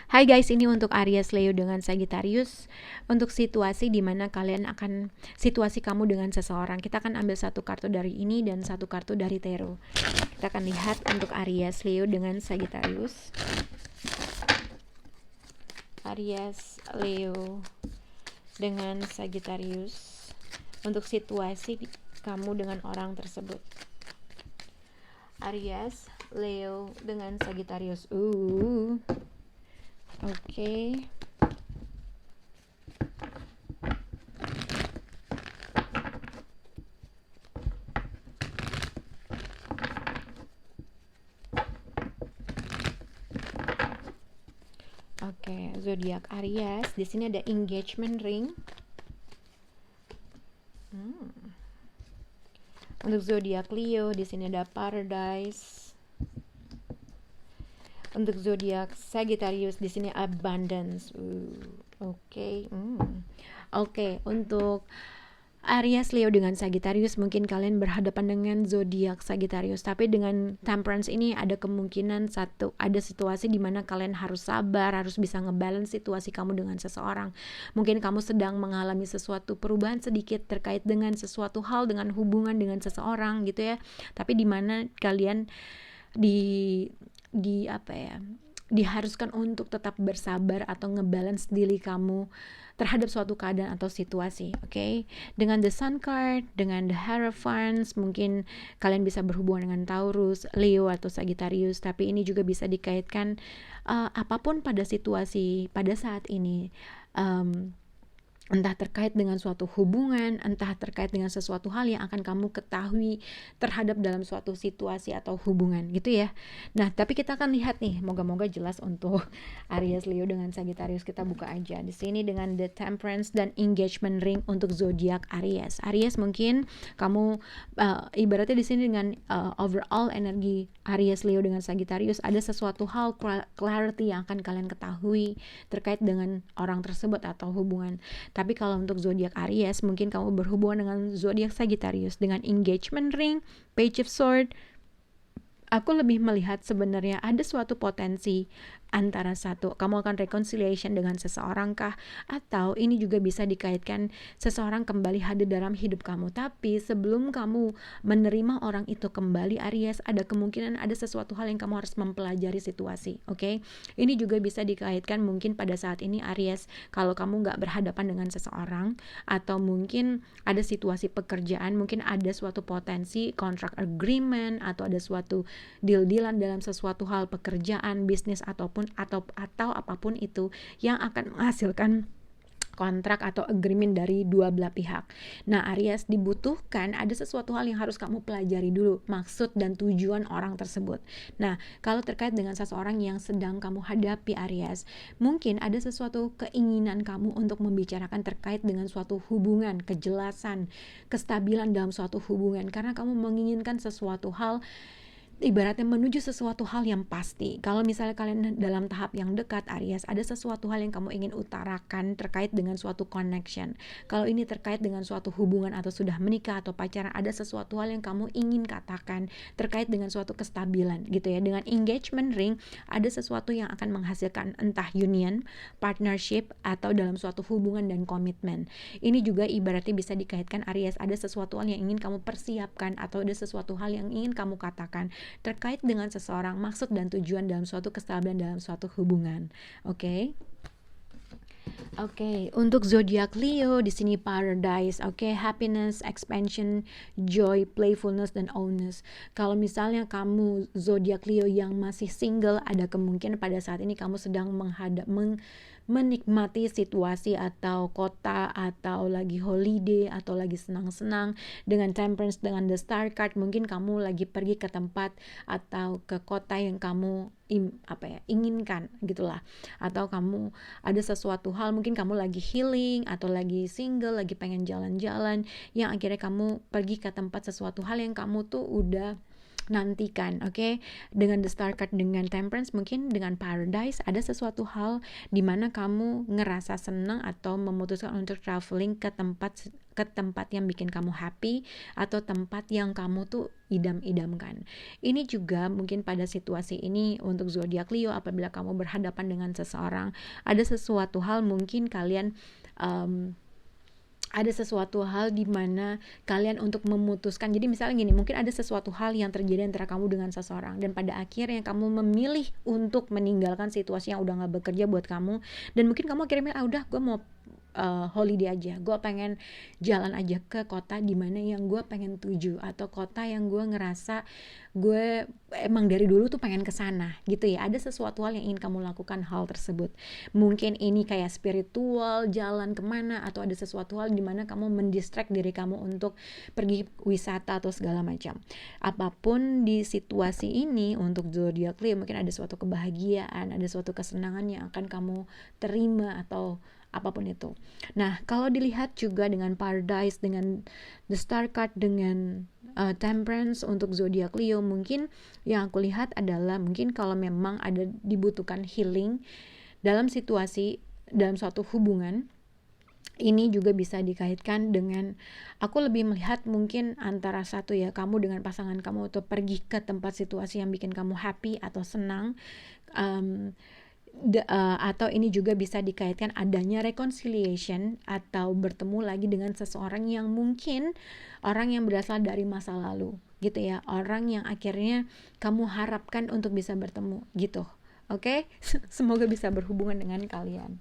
Hai guys, ini untuk Aries, Leo dengan Sagittarius. Untuk situasi di mana situasi kamu dengan seseorang. Kita akan ambil satu kartu dari ini dan satu kartu dari tarot. Kita akan lihat untuk Aries, Leo dengan Sagittarius. Aries, Leo dengan Sagittarius. Untuk situasi kamu dengan orang tersebut. Aries, Leo dengan Sagittarius. Oke. Oke, zodiak Aries. Di sini ada engagement ring. Untuk zodiak Leo, di sini ada paradise. Untuk zodiak Sagittarius, di sini abundance. Oke. Oke, untuk Aries, Leo dengan Sagittarius, mungkin kalian berhadapan dengan zodiak Sagittarius, tapi dengan Temperance ini ada kemungkinan ada situasi di mana kalian harus sabar, harus bisa ngebalance situasi kamu dengan seseorang. Mungkin kamu sedang mengalami sesuatu perubahan sedikit terkait dengan sesuatu hal, dengan hubungan dengan seseorang gitu ya. Tapi di mana kalian diharuskan untuk tetap bersabar atau ngebalance diri kamu terhadap suatu keadaan atau situasi, oke? Dengan the Sun card, dengan the Hierophant, mungkin kalian bisa berhubungan dengan Taurus, Leo atau Sagittarius, tapi ini juga bisa dikaitkan apapun pada situasi pada saat ini, entah terkait dengan suatu hubungan, entah terkait dengan sesuatu hal yang akan kamu ketahui terhadap dalam suatu situasi atau hubungan gitu ya. Nah, tapi kita akan lihat nih, moga-moga jelas untuk Aries, Leo dengan Sagittarius. Kita buka aja di sini dengan the Temperance dan engagement ring untuk zodiak Aries. Aries, mungkin kamu ibaratnya di sini dengan overall energi Aries, Leo dengan Sagittarius, ada sesuatu hal clarity yang akan kalian ketahui terkait dengan orang tersebut atau hubungan. Tapi kalau untuk zodiak Aries, mungkin kamu berhubungan dengan zodiak Sagittarius dengan engagement ring, Page of Sword. Aku lebih melihat sebenarnya ada suatu potensi antara satu, kamu akan reconciliation dengan seseorang kah, atau ini juga bisa dikaitkan seseorang kembali hadir dalam hidup kamu. Tapi sebelum kamu menerima orang itu kembali, Aries, ada kemungkinan ada sesuatu hal yang kamu harus mempelajari situasi, oke? Ini juga bisa dikaitkan mungkin pada saat ini Aries, kalau kamu nggak berhadapan dengan seseorang, atau mungkin ada situasi pekerjaan, mungkin ada suatu potensi contract agreement, atau ada suatu deal-dealan dalam sesuatu hal pekerjaan, bisnis atau apapun itu yang akan menghasilkan kontrak atau agreement dari dua belah pihak. Nah, Aries, dibutuhkan ada sesuatu hal yang harus kamu pelajari dulu, maksud dan tujuan orang tersebut. Nah, kalau terkait dengan seseorang yang sedang kamu hadapi, Aries, mungkin ada sesuatu keinginan kamu untuk membicarakan terkait dengan suatu hubungan, kejelasan, kestabilan dalam suatu hubungan, karena kamu menginginkan sesuatu hal, ibaratnya menuju sesuatu hal yang pasti. Kalau misalnya kalian dalam tahap yang dekat, Aries, ada sesuatu hal yang kamu ingin utarakan terkait dengan suatu connection. Kalau ini terkait dengan suatu hubungan atau sudah menikah atau pacaran, ada sesuatu hal yang kamu ingin katakan terkait dengan suatu kestabilan gitu ya. Dengan engagement ring, ada sesuatu yang akan menghasilkan entah union, partnership, atau dalam suatu hubungan dan komitmen. Ini juga ibaratnya bisa dikaitkan, Aries, ada sesuatu hal yang ingin kamu persiapkan atau ada sesuatu hal yang ingin kamu katakan terkait dengan seseorang, maksud dan tujuan dalam suatu kestabilan dalam suatu hubungan. Oke, untuk zodiak Leo di sini paradise, happiness, expansion, joy, playfulness dan ownness. Kalau misalnya kamu zodiak Leo yang masih single, ada kemungkinan pada saat ini kamu sedang menikmati situasi atau kota, atau lagi holiday, atau lagi senang-senang. Dengan Temperance, dengan the Star card, mungkin kamu lagi pergi ke tempat atau ke kota yang kamu inginkan gitulah, atau kamu ada sesuatu hal, mungkin kamu lagi healing atau lagi single, lagi pengen jalan-jalan, yang akhirnya kamu pergi ke tempat sesuatu hal yang kamu tuh udah nantikan. Oke. Dengan the star card, dengan temperance, mungkin dengan paradise ada sesuatu hal di mana kamu ngerasa senang atau memutuskan untuk traveling ke tempat yang bikin kamu happy, atau tempat yang kamu tuh idam-idamkan. Ini juga mungkin pada situasi ini untuk zodiak Leo, apabila kamu berhadapan dengan seseorang, ada sesuatu hal mungkin kalian ada sesuatu hal di mana kalian untuk memutuskan. Jadi misalnya gini, mungkin ada sesuatu hal yang terjadi antara kamu dengan seseorang, dan pada akhirnya kamu memilih untuk meninggalkan situasi yang udah gak bekerja buat kamu, dan mungkin kamu akhirnya udah, gue mau holiday aja, gue pengen jalan aja ke kota dimana yang gue pengen tuju, atau kota yang gue ngerasa gue emang dari dulu tuh pengen kesana gitu ya. Ada sesuatu hal yang ingin kamu lakukan hal tersebut, mungkin ini kayak spiritual, jalan kemana, atau ada sesuatu hal dimana kamu mendistract diri kamu untuk pergi wisata atau segala macam. Apapun di situasi ini untuk zodiak Leo, mungkin ada suatu kebahagiaan, ada suatu kesenangan yang akan kamu terima atau apapun itu. Nah, kalau dilihat juga dengan paradise, dengan the star card, dengan temperance untuk zodiak Leo, mungkin yang aku lihat adalah mungkin kalau memang ada dibutuhkan healing dalam situasi, dalam suatu hubungan, ini juga bisa dikaitkan dengan, aku lebih melihat mungkin antara satu ya, kamu dengan pasangan kamu untuk pergi ke tempat situasi yang bikin kamu happy atau senang, atau ini juga bisa dikaitkan adanya reconciliation atau bertemu lagi dengan seseorang yang mungkin orang yang berasal dari masa lalu gitu ya, orang yang akhirnya kamu harapkan untuk bisa bertemu gitu. Oke, semoga bisa berhubungan dengan kalian.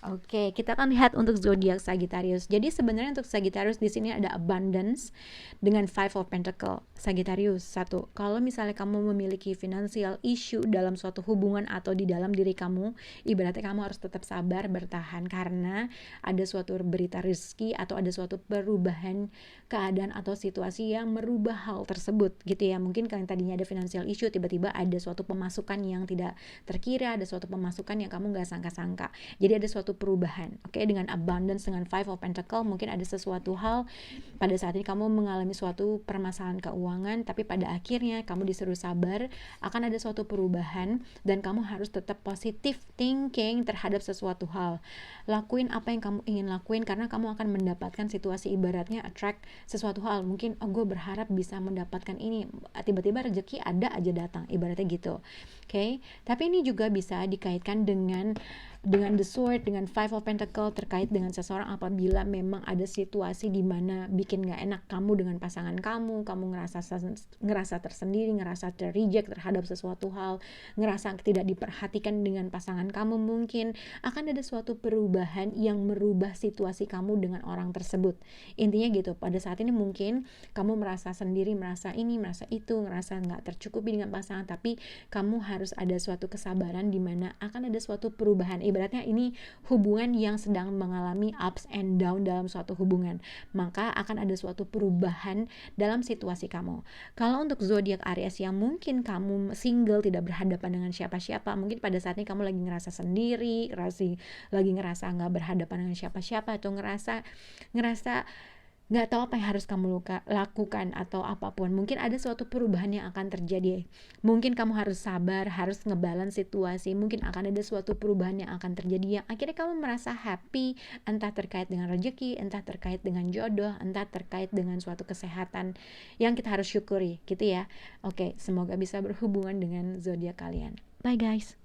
Oke, kita akan lihat untuk zodiak Sagittarius. Jadi sebenarnya untuk Sagittarius di sini ada abundance dengan Five of Pentacle. Sagittarius, satu, kalau misalnya kamu memiliki financial issue dalam suatu hubungan atau di dalam diri kamu, ibaratnya kamu harus tetap sabar, bertahan, karena ada suatu berita rezeki atau ada suatu perubahan keadaan atau situasi yang merubah hal tersebut gitu ya. Mungkin kalian tadinya ada financial issue, tiba-tiba ada suatu pemasukan yang tidak terkira, ada suatu pemasukan yang kamu gak sangka-sangka. Jadi ada suatu perubahan. Oke, dengan abundance, dengan Five of Pentacle, mungkin ada sesuatu hal pada saat ini kamu mengalami suatu permasalahan keuangan, tapi pada akhirnya kamu disuruh sabar, akan ada suatu perubahan, dan kamu harus tetap positive thinking terhadap sesuatu hal. Lakuin apa yang kamu ingin lakuin, karena kamu akan mendapatkan situasi, ibaratnya attract sesuatu hal. Mungkin gue berharap bisa mendapatkan ini, tiba-tiba rezeki ada aja datang, ibaratnya gitu. Oke, tapi ini juga bisa dikaitkan dengan the sword, dengan Five of Pentacle, terkait dengan seseorang apabila memang ada situasi di mana bikin gak enak kamu dengan pasangan kamu ngerasa tersendiri, ngerasa terreject terhadap sesuatu hal, ngerasa tidak diperhatikan dengan pasangan kamu, mungkin akan ada suatu perubahan yang merubah situasi kamu dengan orang tersebut. Intinya gitu, pada saat ini mungkin kamu merasa sendiri, merasa ini, merasa itu, ngerasa gak tercukupi dengan pasangan, tapi kamu harus ada suatu kesabaran di mana akan ada suatu perubahan. Ibaratnya ini hubungan yang sedang mengalami ups and down dalam suatu hubungan, maka akan ada suatu perubahan dalam situasi kamu. Kalau untuk zodiak Aries yang mungkin kamu single, tidak berhadapan dengan siapa-siapa, mungkin pada saat ini kamu lagi ngerasa sendiri, lagi ngerasa nggak berhadapan dengan siapa-siapa, atau ngerasa nggak tahu apa yang harus kamu lakukan atau apapun. Mungkin ada suatu perubahan yang akan terjadi. Mungkin kamu harus sabar, harus ngebalance situasi. Mungkin akan ada suatu perubahan yang akan terjadi yang akhirnya kamu merasa happy, entah terkait dengan rezeki, entah terkait dengan jodoh, entah terkait dengan suatu kesehatan yang kita harus syukuri gitu ya. Oke, semoga bisa berhubungan dengan zodiak kalian. Bye guys.